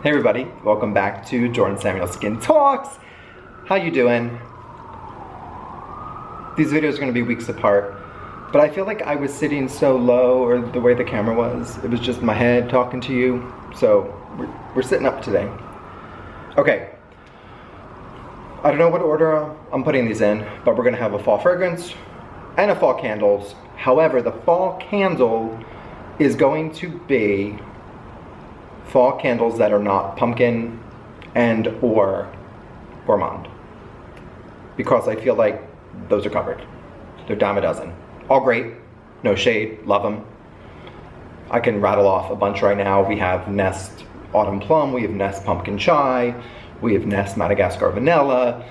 Hey everybody, welcome back to Jordan Samuel Skin Talks. How you doing? These videos are going to be weeks apart, but I feel like I was sitting so low, or the way the camera was, it was just my head talking to you, so we're sitting up today. Okay, I don't know what order I'm putting these in, but we're going to have a fall fragrance and a fall candles. However, the fall candle is going to be fall candles that are not pumpkin and or gourmand, because I feel like those are covered. They're dime a dozen. All great, no shade, love them. I can rattle off a bunch right now. We have Nest Autumn Plum, we have Nest Pumpkin Chai, we have Nest Madagascar Vanilla.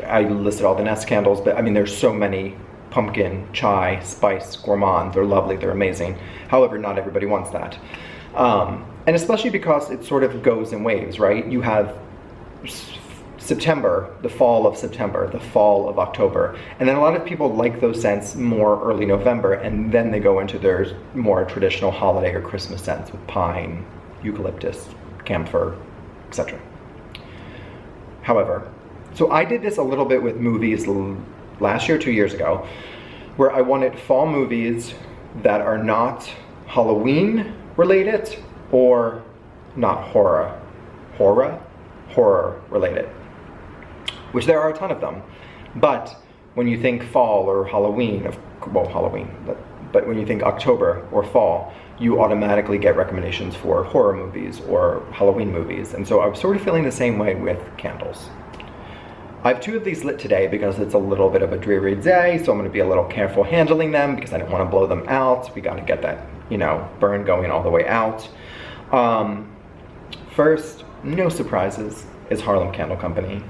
I listed all the Nest candles, but I mean there's so many. Pumpkin, chai, spice, gourmand, they're lovely, they're amazing. However, not everybody wants that. And especially because it sort of goes in waves, right? You have September, the fall of September, the fall of October. And then a lot of people like those scents more early November, and then they go into their more traditional holiday or Christmas scents with pine, eucalyptus, camphor, etc. However, so I did this a little bit with movies last year, 2 years ago, where I wanted fall movies that are not Halloween related or not horror related, which there are a ton of them. But when you think fall or Halloween, but when you think October or fall, you automatically get recommendations for horror movies or Halloween movies. And so I was sort of feeling the same way with candles. I have two of these lit today because it's a little bit of a dreary day, so I'm going to be a little careful handling them because I don't want to blow them out. We got to get that, burn going all the way out. First, no surprises, is Harlem Candle Company.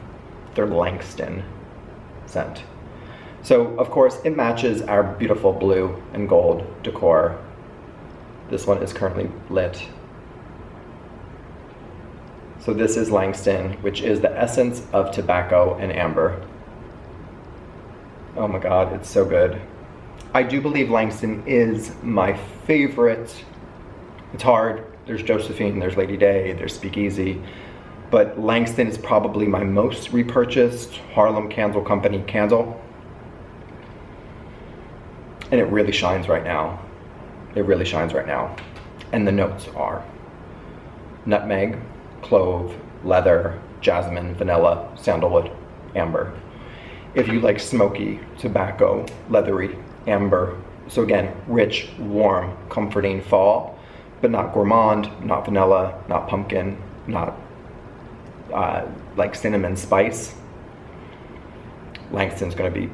Their Langston scent. So, of course, it matches our beautiful blue and gold decor. This one is currently lit. So this is Langston, which is the essence of tobacco and amber. Oh my God, it's so good. I do believe Langston is my favorite. It's hard. There's Josephine, there's Lady Day, there's Speakeasy. But Langston is probably my most repurchased Harlem Candle Company candle. And it really shines right now. It really shines right now. And the notes are nutmeg, clove, leather, jasmine, vanilla, sandalwood, amber. If you like smoky, tobacco, leathery, amber, so again, rich, warm, comforting fall, but not gourmand, not vanilla, not pumpkin, not like cinnamon spice, Langston's gonna be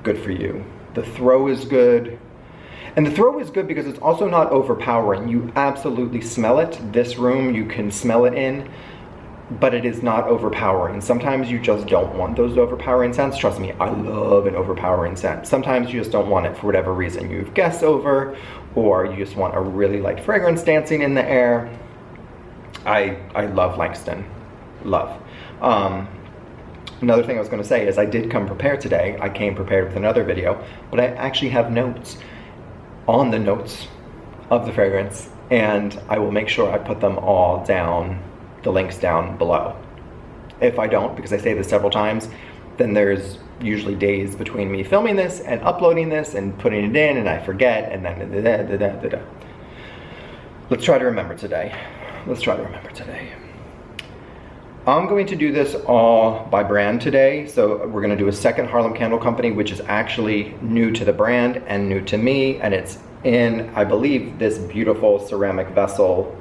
good for you. The throw is good. And the throw is good because it's also not overpowering. You absolutely smell it. This room, you can smell it in, but it is not overpowering. Sometimes you just don't want those overpowering scents. Trust me, I love an overpowering scent. Sometimes you just don't want it for whatever reason. You have guests over, or you just want a really light fragrance dancing in the air. I love Langston, love. Another thing I was gonna say is I did come prepared today. I came prepared with another video, but I actually have notes on the notes of the fragrance, and I will make sure I put them all down, the links down below. If I don't, because I say this several times, then there's usually days between me filming this and uploading this and putting it in, and I forget, and then Let's try to remember today. Let's try to remember today. I'm going to do this all by brand today. So we're gonna do a second Harlem Candle Company, which is actually new to the brand and new to me. And it's in, I believe, this beautiful ceramic vessel.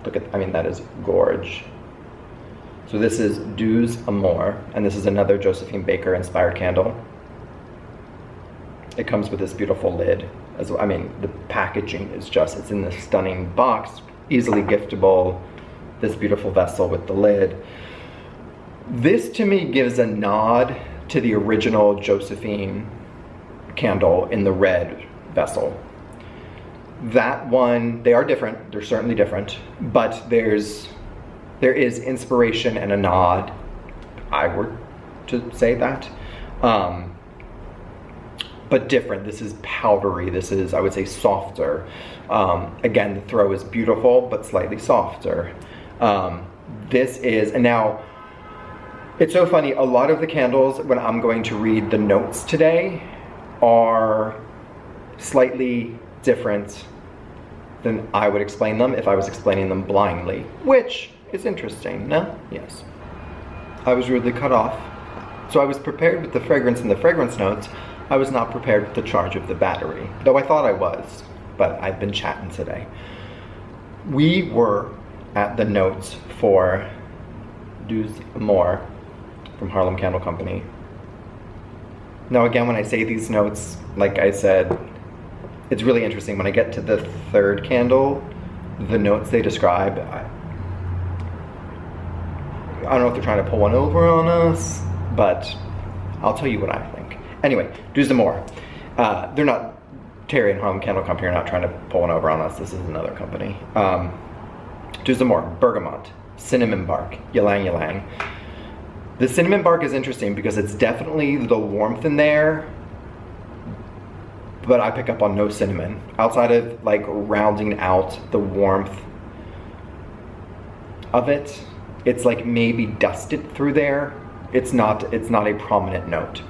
Look at, that is gorge. So this is Douze Amour, and this is another Josephine Baker inspired candle. It comes with this beautiful lid. The packaging is just, it's in this stunning box, easily giftable. This beautiful vessel with the lid. This to me gives a nod to the original Josephine candle in the red vessel. That one, they are different, they're certainly different, but there is inspiration and a nod, I were to say that, but different. This is powdery. This is, I would say, softer. Again, the throw is beautiful, but slightly softer. This is, and now, it's so funny, a lot of the candles, when I'm going to read the notes today, are slightly different than I would explain them if I was explaining them blindly, which is interesting, no? Yes. I was rudely cut off. So I was prepared with the fragrance and the fragrance notes. I was not prepared with the charge of the battery, though I thought I was, but I've been chatting today. We were at the notes for Deux Amours from Harlem Candle Company. Now again, when I say these notes, like I said, it's really interesting. When I get to the third candle, the notes they describe, I don't know if they're trying to pull one over on us, but I'll tell you what I think. Anyway, Deux Amours. They're not, Terry and Harlem Candle Company are not trying to pull one over on us. This is another company. Deux Amours, bergamot, cinnamon bark, ylang ylang. The cinnamon bark is interesting because it's definitely the warmth in there, but I pick up on no cinnamon. Outside of like rounding out the warmth of it, it's like maybe dusted through there. It's not a prominent note.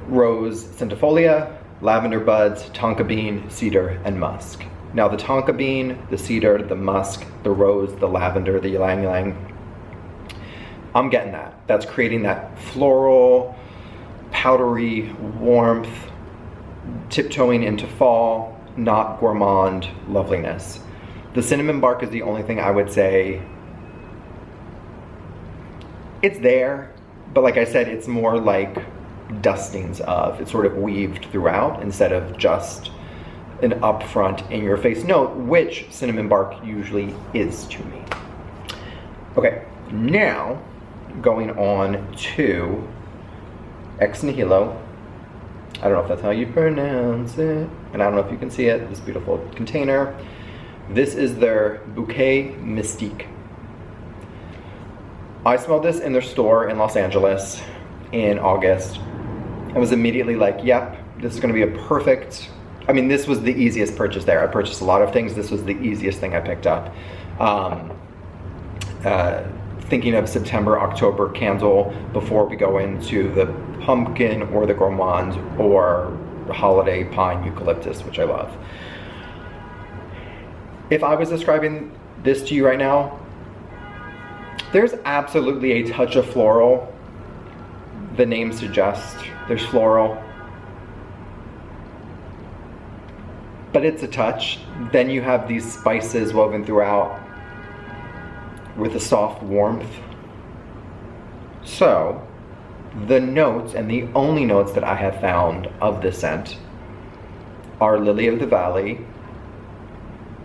Rose centifolia, lavender buds, tonka bean, cedar, and musk. Now the tonka bean, the cedar, the musk, the rose, the lavender, the ylang ylang, I'm getting that. That's creating that floral, powdery warmth, tiptoeing into fall, not gourmand loveliness. The cinnamon bark is the only thing I would say, it's there, but like I said, it's more like dustings of, it's sort of weaved throughout instead of just an upfront in-your-face note, which cinnamon bark usually is to me. Okay, now going on to Ex Nihilo. I don't know if that's how you pronounce it, and I don't know if you can see it, this beautiful container. This is their Bouquet Mystique. I smelled this in their store in Los Angeles in August. I was immediately like, yep, this is gonna be a perfect, I mean, this was the easiest purchase there. I purchased a lot of things. This was the easiest thing I picked up. Thinking of September, October candle before we go into the pumpkin or the gourmand or holiday pine eucalyptus, which I love. If I was describing this to you right now, there's absolutely a touch of floral. The name suggests there's floral, but it's a touch. Then you have these spices woven throughout with a soft warmth. So the notes, and the only notes that I have found of this scent, are Lily of the Valley,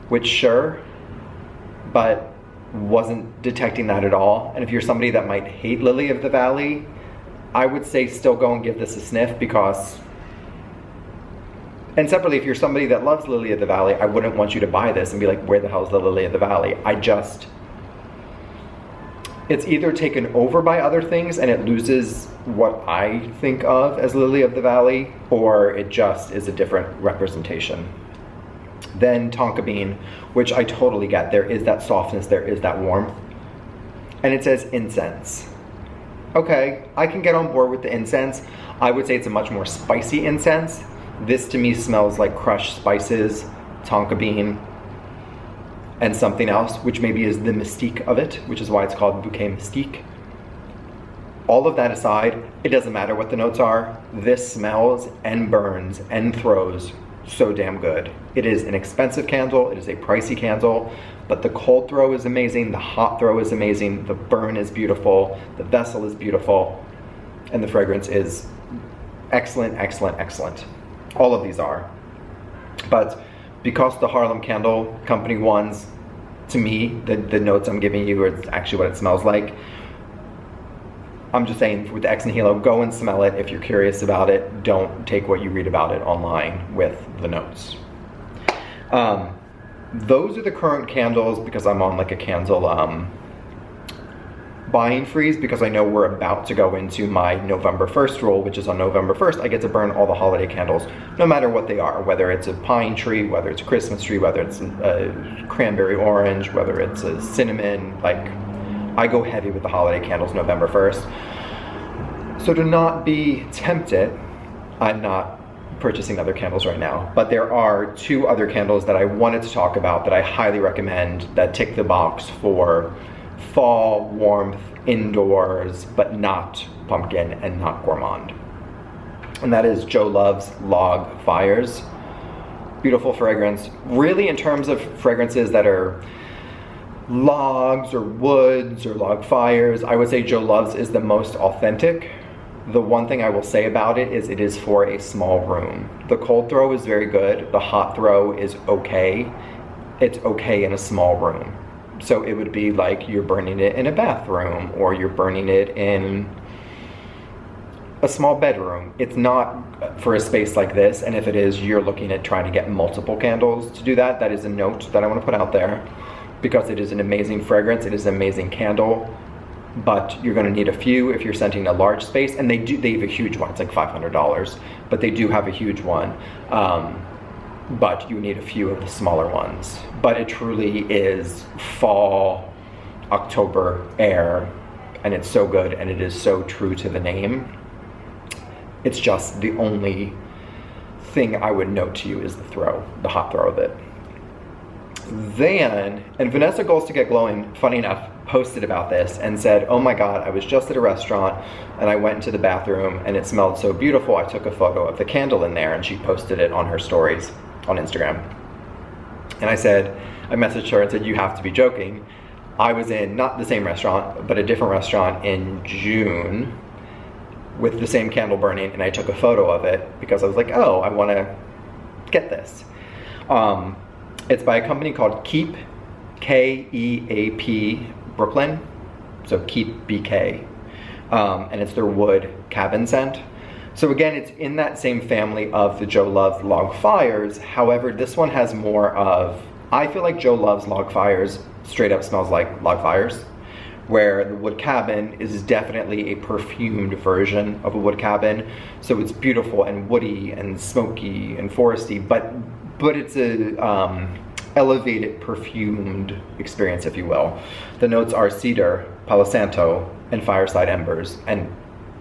which sure, but wasn't detecting that at all. And if you're somebody that might hate Lily of the Valley, I would say still go and give this a sniff, because, and separately, if you're somebody that loves Lily of the Valley, I wouldn't want you to buy this and be like, where the hell is the Lily of the Valley? It's either taken over by other things and it loses what I think of as Lily of the Valley, or it just is a different representation. Then tonka bean, which I totally get. There is that softness, there is that warmth. And it says incense. Okay, I can get on board with the incense. I would say it's a much more spicy incense. This to me smells like crushed spices, tonka bean, and something else, which maybe is the mystique of it, which is why it's called Bouquet Mystique. All of that aside, it doesn't matter what the notes are. This smells and burns and throws so damn good. It is an expensive candle, it is a pricey candle, but the cold throw is amazing, the hot throw is amazing, the burn is beautiful, the vessel is beautiful, and the fragrance is excellent, excellent, excellent. All of these are. But because the Harlem Candle Company ones, to me, the notes I'm giving you are actually what it smells like. I'm just saying, with the Ex Nihilo, go and smell it if you're curious about it. Don't take what you read about it online with the notes. Those are the current candles, because I'm on like a candle buying freeze because I know we're about to go into my November 1st rule, which is on November 1st, I get to burn all the holiday candles, no matter what they are, whether it's a pine tree, whether it's a Christmas tree, whether it's a cranberry orange, whether it's a cinnamon, like, I go heavy with the holiday candles November 1st. So to not be tempted, I'm not purchasing other candles right now, but there are 2 other candles that I wanted to talk about that I highly recommend that tick the box for fall warmth indoors, but not pumpkin and not gourmand. And that is Joe Love's Log Fires. Beautiful fragrance. Really, in terms of fragrances that are logs or woods or log fires, I would say Joe Love's is the most authentic. The one thing I will say about it is for a small room. The cold throw is very good. The hot throw is okay. It's okay in a small room. So it would be like you're burning it in a bathroom or you're burning it in a small bedroom. It's not for a space like this, and if it is, you're looking at trying to get multiple candles to do that. That is a note that I want to put out there because it is an amazing fragrance. It is an amazing candle. But you're going to need a few if you're scenting a large space, and they have a huge one. It's like $500, but they do have a huge one. But you need a few of the smaller ones. But it truly is fall, October air, and it's so good, and it is so true to the name. It's just the only thing I would note to you is the hot throw of it. Then, and Vanessa Goals to Get Glowing, funny enough, posted about this and said, oh my God, I was just at a restaurant and I went into the bathroom and it smelled so beautiful. I took a photo of the candle in there, and she posted it on her stories on Instagram. And I messaged her and said, you have to be joking. I was in, not the same restaurant, but a different restaurant in June with the same candle burning, and I took a photo of it because I was like, oh, I want to get this. It's by a company called Keep, K-E-A-P, Brooklyn, so Keep BK, and it's their wood cabin scent. So again, it's in that same family of the Joe Love's Log Fires. However, this one has more of, I feel like Joe Love's Log Fires straight up smells like log fires, where the wood cabin is definitely a perfumed version of a wood cabin. So it's beautiful and woody and smoky and foresty, but it's a elevated, perfumed experience, if you will. The notes are cedar, Palo Santo, and fireside embers, and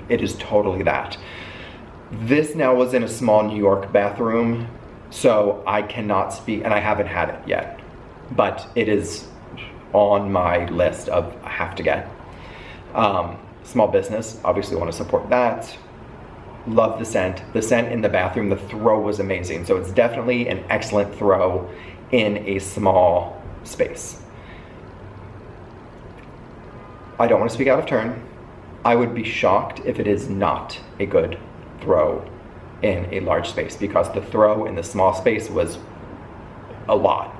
it is totally that. This now was in a small New York bathroom, so I cannot speak, and I haven't had it yet, but it is on my list of I have to get. Small business, obviously want to support that. Love the scent. The scent in the bathroom, the throw was amazing. So it's definitely an excellent throw in a small space. I don't want to speak out of turn. I would be shocked if it is not a good throw in a large space, because the throw in the small space was a lot.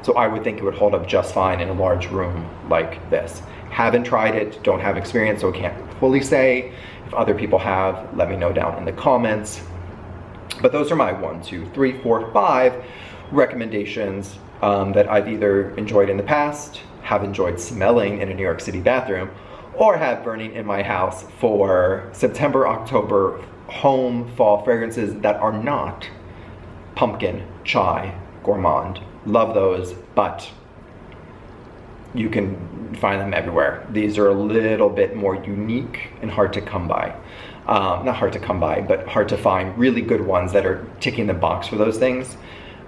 So I would think it would hold up just fine in a large room like this. Haven't tried it, don't have experience, so I can't fully say. If other people have, let me know down in the comments. But those are my 1, 2, 3, 4, 5 recommendations that I've either enjoyed in the past, have enjoyed smelling in a New York City bathroom, or have burning in my house for September, October home fall fragrances that are not pumpkin, chai, gourmand. Love those, but you can find them everywhere. These are a little bit more unique and hard to come by. Not hard to come by, but hard to find really good ones that are ticking the box for those things.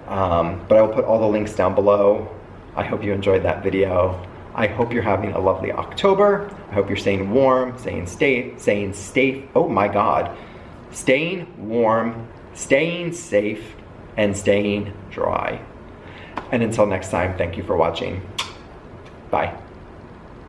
But I will put all the links down below. I hope you enjoyed that video. I hope you're having a lovely October. I hope you're staying warm, oh my God, staying warm, staying safe, and staying dry. And until next time, thank you for watching. Bye.